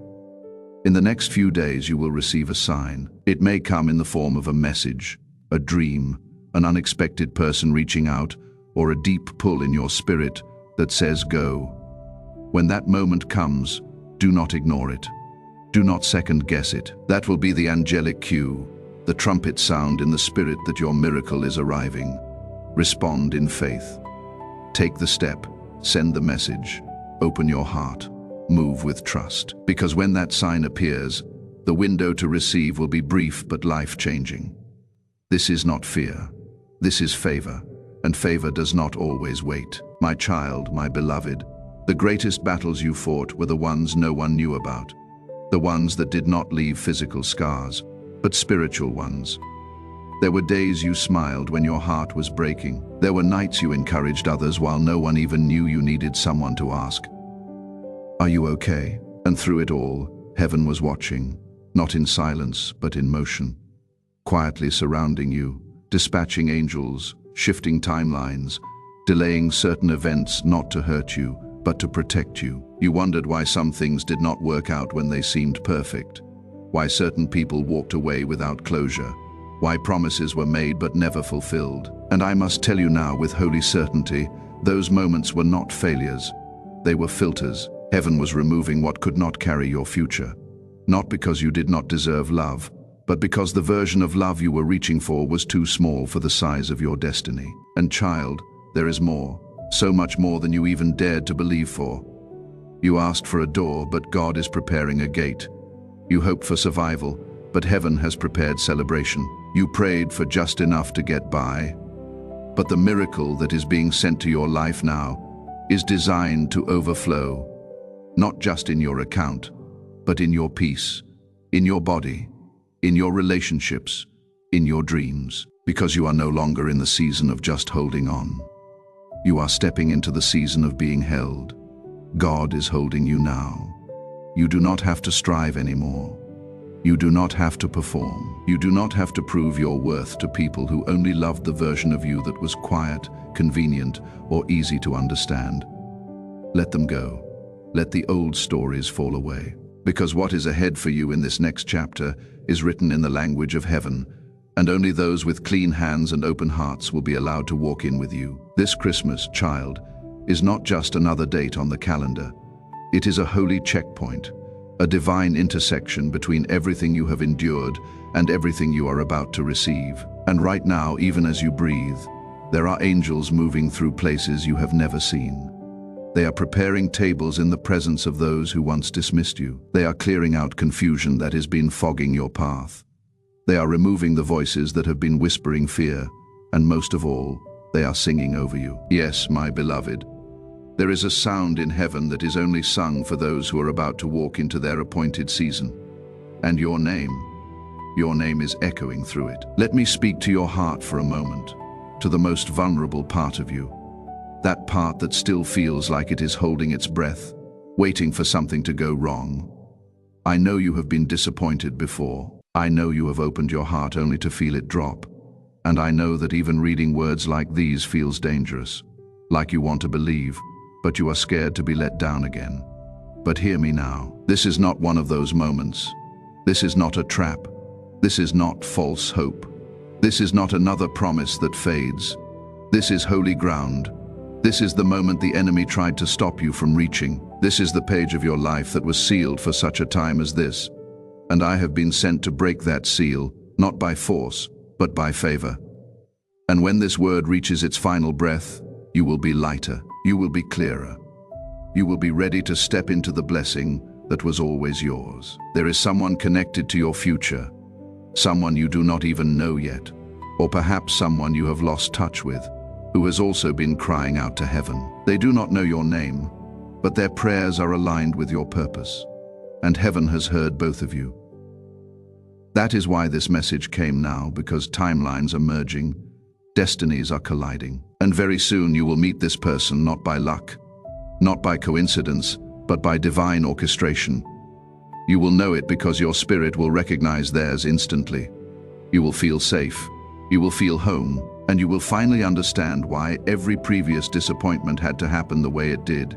In the next few days you will receive a sign. It may come in the form of a message, a dream, an unexpected person reaching out, or a deep pull in your spirit that says go. When that moment comes, do not ignore it. Do not second guess it. That will be the angelic cue, the trumpet sound in the spirit that your miracle is arriving. Respond in faith. Take the step, send the message, open your heart, move with trust. Because when that sign appears, the window to receive will be brief but life-changing. This is not fear. This is favor, and favor does not always wait. My child, my beloved, the greatest battles you fought were the ones no one knew about. The ones that did not leave physical scars, but spiritual ones. There were days you smiled when your heart was breaking. There were nights you encouraged others while no one even knew you needed someone to ask, "Are you okay?" And through it all, heaven was watching, not in silence, but in motion, quietly surrounding you, dispatching angels, shifting timelines, delaying certain events not to hurt you, but to protect you. You wondered why some things did not work out when they seemed perfect, why certain people walked away without closure, why promises were made but never fulfilled. And I must tell you now with holy certainty, those moments were not failures. They were filters. Heaven was removing what could not carry your future. Not because you did not deserve love, but because the version of love you were reaching for was too small for the size of your destiny. And child, there is more, so much more than you even dared to believe for. You asked for a door, but God is preparing a gate. You hoped for survival, but heaven has prepared celebration. You prayed for just enough to get by, but the miracle that is being sent to your life now is designed to overflow, not just in your account, but in your peace, in your body, in your relationships, in your dreams. Because you are no longer in the season of just holding on. You are stepping into the season of being held. God is holding you now. You do not have to strive anymore. You do not have to perform. You do not have to prove your worth to people who only loved the version of you that was quiet, convenient, or easy to understand. Let them go. Let the old stories fall away. Because what is ahead for you in this next chapter is written in the language of heaven, and only those with clean hands and open hearts will be allowed to walk in with you. This Christmas, child, is not just another date on the calendar. It is a holy checkpoint, a divine intersection between everything you have endured and everything you are about to receive. And right now, even as you breathe, there are angels moving through places you have never seen. They are preparing tables in the presence of those who once dismissed you. They are clearing out confusion that has been fogging your path. They are removing the voices that have been whispering fear, and most of all, they are singing over you. Yes, my beloved, there is a sound in heaven that is only sung for those who are about to walk into their appointed season. And your name is echoing through it. Let me speak to your heart for a moment, to the most vulnerable part of you. That part that still feels like it is holding its breath, waiting for something to go wrong. I know you have been disappointed before. I know you have opened your heart only to feel it drop. And I know that even reading words like these feels dangerous. Like you want to believe, but you are scared to be let down again. But hear me now. This is not one of those moments. This is not a trap. This is not false hope. This is not another promise that fades. This is holy ground. This is the moment the enemy tried to stop you from reaching. This is the page of your life that was sealed for such a time as this. And I have been sent to break that seal, not by force, but by favor. And when this word reaches its final breath, you will be lighter, you will be clearer. You will be ready to step into the blessing that was always yours. There is someone connected to your future, someone you do not even know yet, or perhaps someone you have lost touch with, who has also been crying out to heaven. They do not know your name, but their prayers are aligned with your purpose, and heaven has heard both of you. That is why this message came now, because timelines are merging, destinies are colliding, and very soon you will meet this person not by luck, not by coincidence, but by divine orchestration. You will know it because your spirit will recognize theirs instantly. You will feel safe, you will feel home, and you will finally understand why every previous disappointment had to happen the way it did.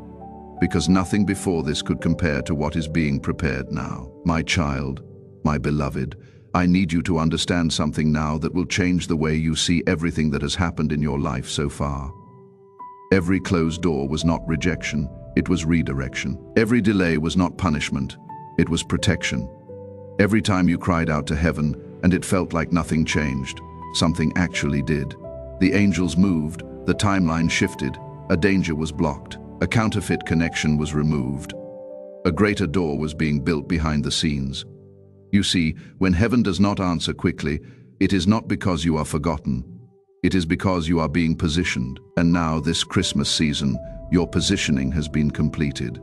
because nothing before this could compare to what is being prepared now. My child, my beloved, I need you to understand something now that will change the way you see everything that has happened in your life so far. Every closed door was not rejection, it was redirection. Every delay was not punishment, it was protection. Every time you cried out to heaven and it felt like nothing changed, something actually did. The angels moved, the timeline shifted, a danger was blocked, a counterfeit connection was removed. A greater door was being built behind the scenes. You see, when heaven does not answer quickly, it is not because you are forgotten. It is because you are being positioned. And now, this Christmas season, your positioning has been completed.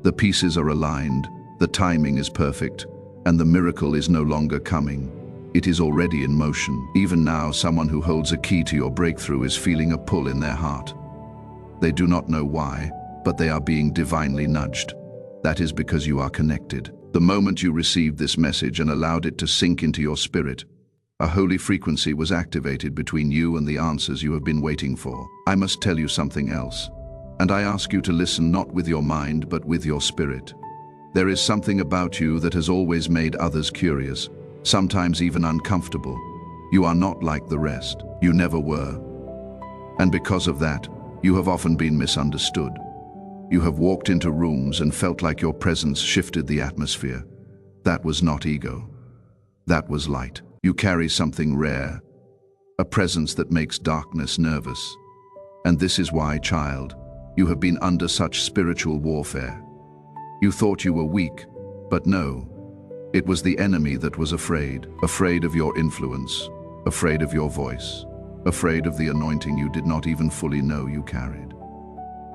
The pieces are aligned, the timing is perfect, and the miracle is no longer coming. It is already in motion. Even now, someone who holds a key to your breakthrough is feeling a pull in their heart. They do not know why, but they are being divinely nudged. That is because you are connected. The moment you received this message and allowed it to sink into your spirit, a holy frequency was activated between you and the answers you have been waiting for. I must tell you something else, and I ask you to listen not with your mind but with your spirit. There is something about you that has always made others curious, sometimes even uncomfortable. You are not like the rest. You never were. And because of that, you have often been misunderstood. You have walked into rooms and felt like your presence shifted the atmosphere. That was not ego. That was light. You carry something rare, a presence that makes darkness nervous. And this is why, child, you have been under such spiritual warfare. You thought you were weak, but no. It was the enemy that was afraid of your influence, afraid of your voice, afraid of the anointing you did not even fully know you carried.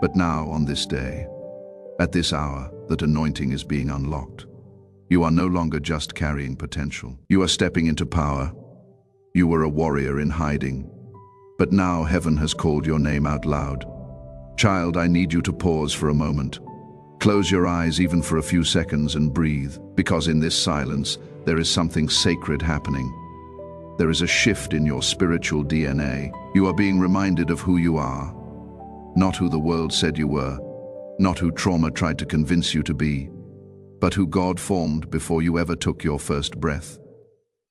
But now, on this day, at this hour, that anointing is being unlocked. You are no longer just carrying potential. You are stepping into power. You were a warrior in hiding. But now heaven has called your name out loud. Child, I need you to pause for a moment. Close your eyes even for a few seconds and breathe, because in this silence, there is something sacred happening. There is a shift in your spiritual DNA. You are being reminded of who you are. Not who the world said you were, not who trauma tried to convince you to be, but who God formed before you ever took your first breath.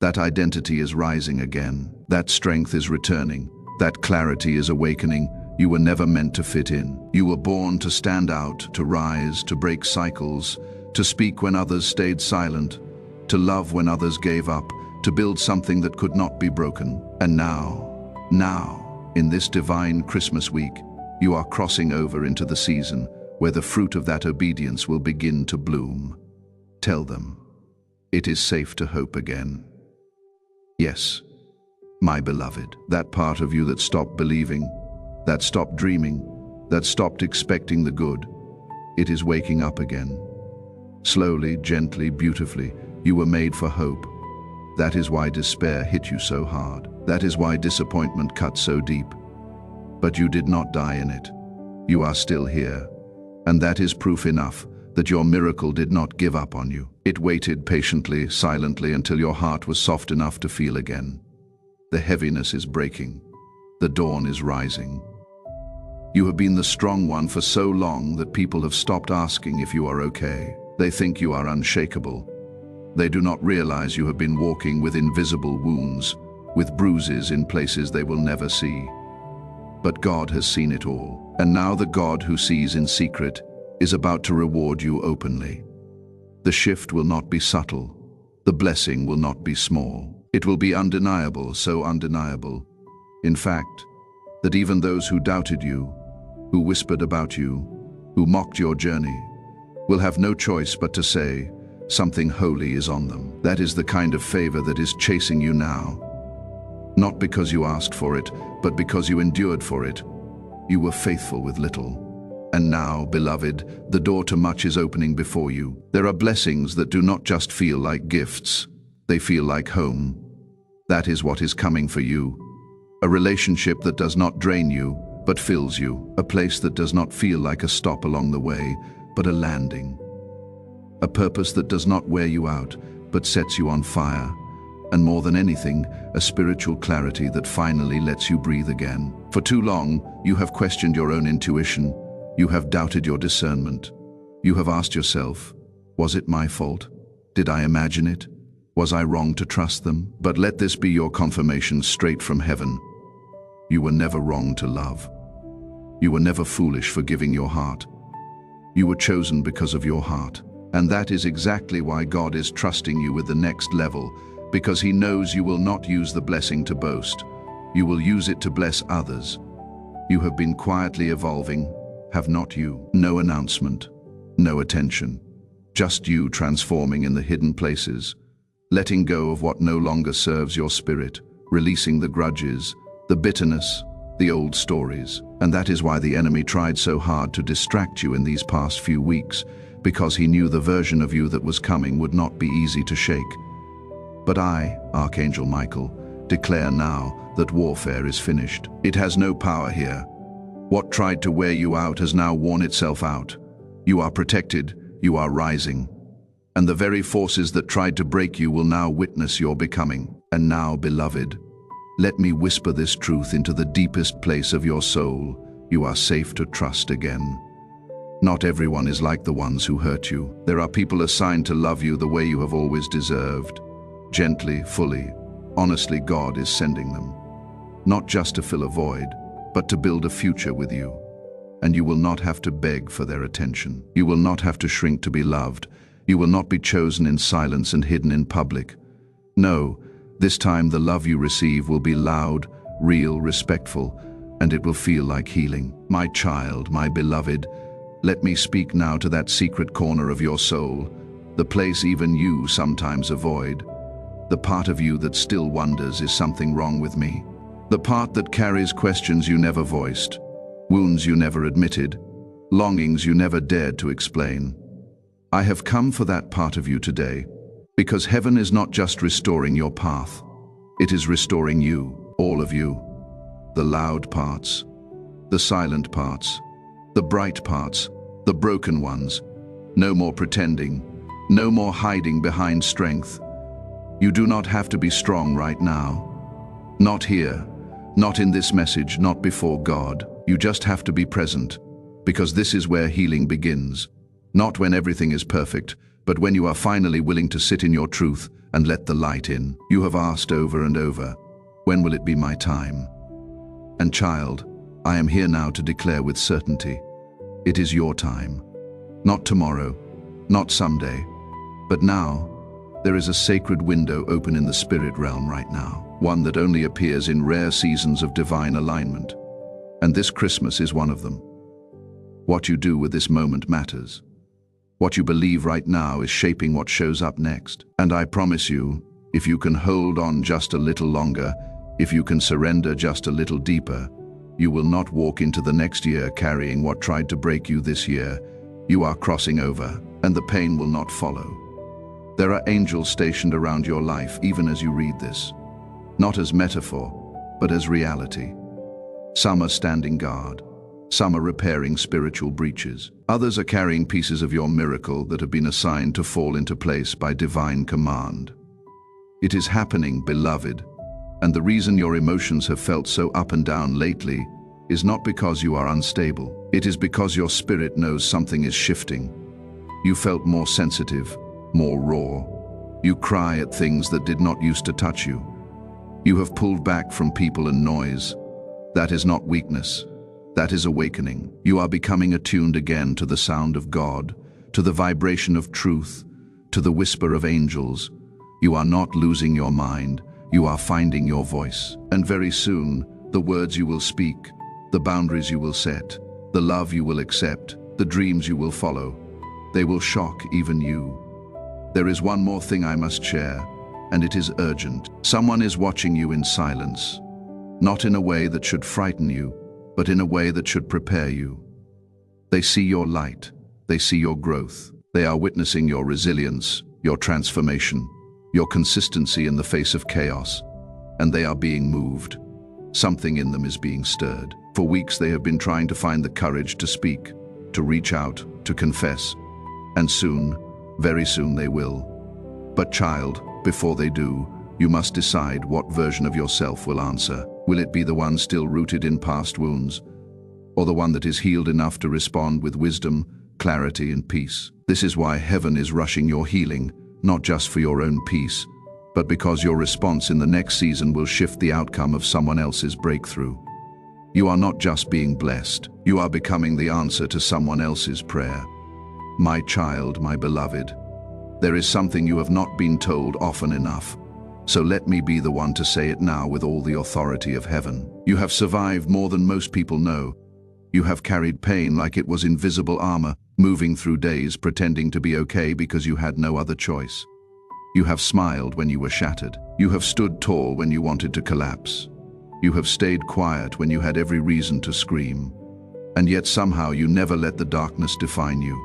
That identity is rising again. That strength is returning. That clarity is awakening. You were never meant to fit in. You were born to stand out, to rise, to break cycles, to speak when others stayed silent, to love when others gave up, to build something that could not be broken. And now, in this divine Christmas week, you are crossing over into the season where the fruit of that obedience will begin to bloom. Tell them, it is safe to hope again. Yes, my beloved, that part of you that stopped believing, that stopped dreaming, that stopped expecting the good, it is waking up again. Slowly, gently, beautifully, you were made for hope. That is why despair hit you so hard. That is why disappointment cut so deep. But you did not die in it. You are still here. And that is proof enough that your miracle did not give up on you. It waited patiently, silently, until your heart was soft enough to feel again. The heaviness is breaking. The dawn is rising. You have been the strong one for so long that people have stopped asking if you are okay. They think you are unshakable. They do not realize you have been walking with invisible wounds, with bruises in places they will never see. But God has seen it all, and now the God who sees in secret is about to reward you openly. The shift will not be subtle. The blessing will not be small. It will be undeniable, so undeniable, in fact, that even those who doubted you, who whispered about you, who mocked your journey, will have no choice but to say, something holy is on them. That is the kind of favor that is chasing you now. Not because you asked for it, but because you endured for it. You were faithful with little. And now, beloved, the door to much is opening before you. There are blessings that do not just feel like gifts. They feel like home. That is what is coming for you. A relationship that does not drain you, but fills you. A place that does not feel like a stop along the way, but a landing. A purpose that does not wear you out, but sets you on fire. And more than anything, a spiritual clarity that finally lets you breathe again. For too long, you have questioned your own intuition. You have doubted your discernment. You have asked yourself, was it my fault? Did I imagine it? Was I wrong to trust them? But let this be your confirmation straight from heaven. You were never wrong to love. You were never foolish for giving your heart. You were chosen because of your heart. And that is exactly why God is trusting you with the next level, because He knows you will not use the blessing to boast. You will use it to bless others. You have been quietly evolving, have not you? No announcement, no attention, just you transforming in the hidden places, letting go of what no longer serves your spirit, releasing the grudges, the bitterness, the old stories. And that is why the enemy tried so hard to distract you in these past few weeks, because he knew the version of you that was coming would not be easy to shake. But I, Archangel Michael, declare now that warfare is finished. It has no power here. What tried to wear you out has now worn itself out. You are protected, you are rising. And the very forces that tried to break you will now witness your becoming. And now, beloved, let me whisper this truth into the deepest place of your soul. You are safe to trust again. Not everyone is like the ones who hurt you. There are people assigned to love you the way you have always deserved. Gently, fully, honestly, God is sending them. Not just to fill a void, but to build a future with you. And you will not have to beg for their attention. You will not have to shrink to be loved. You will not be chosen in silence and hidden in public. No, this time the love you receive will be loud, real, respectful, and it will feel like healing. My child, my beloved, let me speak now to that secret corner of your soul, the place even you sometimes avoid. The part of you that still wonders, is something wrong with me? The part that carries questions you never voiced, wounds you never admitted, longings you never dared to explain. I have come for that part of you today, because heaven is not just restoring your path, it is restoring you, all of you. The loud parts, the silent parts, the bright parts, the broken ones. No more pretending, no more hiding behind strength. You do not have to be strong right now. Not here, not in this message, not before God. You just have to be present, because this is where healing begins. Not when everything is perfect, but when you are finally willing to sit in your truth and let the light in. You have asked over and over, when will it be my time? And child, I am here now to declare with certainty, it is your time. Not tomorrow, not someday, but now. There is a sacred window open in the spirit realm right now, one that only appears in rare seasons of divine alignment. And this Christmas is one of them. What you do with this moment matters. What you believe right now is shaping what shows up next. And I promise you, if you can hold on just a little longer, if you can surrender just a little deeper, you will not walk into the next year carrying what tried to break you this year. You are crossing over, and the pain will not follow. There are angels stationed around your life even as you read this, not as metaphor, but as reality. Some are standing guard. Some are repairing spiritual breaches. Others are carrying pieces of your miracle that have been assigned to fall into place by divine command. It is happening, beloved, and the reason your emotions have felt so up and down lately is not because you are unstable. It is because your spirit knows something is shifting. You felt more sensitive, more raw. You cry at things that did not used to touch you. You have pulled back from people and noise. That is not weakness. That is awakening. You are becoming attuned again to the sound of God, to the vibration of truth, to the whisper of angels. You are not losing your mind. You are finding your voice. And very soon, the words you will speak, the boundaries you will set, the love you will accept, the dreams you will follow, they will shock even you. There is one more thing I must share, and it is urgent. Someone is watching you in silence, not in a way that should frighten you, but in a way that should prepare you. They see your light, they see your growth, they are witnessing your resilience, your transformation, your consistency in the face of chaos, and they are being moved. Something in them is being stirred. For weeks they have been trying to find the courage to speak, to reach out, to confess, and soon, very soon they will. But child, before they do, you must decide what version of yourself will answer. Will it be the one still rooted in past wounds? or the one that is healed enough to respond with wisdom, clarity, and peace. This is why heaven is rushing your healing, not just for your own peace, but because your response in the next season will shift the outcome of someone else's breakthrough. You are not just being blessed, you are becoming the answer to someone else's prayer. My child, my beloved, there is something you have not been told often enough, so let me be the one to say it now with all the authority of heaven. You have survived more than most people know. You have carried pain like it was invisible armor, moving through days pretending to be okay because you had no other choice. You have smiled when you were shattered. You have stood tall when you wanted to collapse. You have stayed quiet when you had every reason to scream. And yet somehow you never let the darkness define you.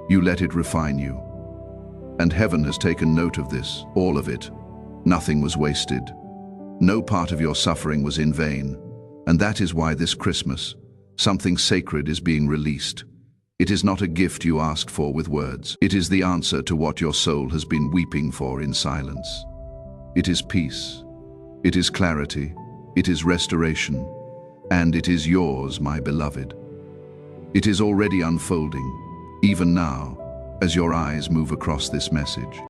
You let it refine you. And heaven has taken note of this, all of it. Nothing was wasted. No part of your suffering was in vain. And that is why this Christmas, something sacred is being released. It is not a gift you asked for with words. It is the answer to what your soul has been weeping for in silence. It is peace. It is clarity. It is restoration. And it is yours, my beloved. It is already unfolding, even now, as your eyes move across this message.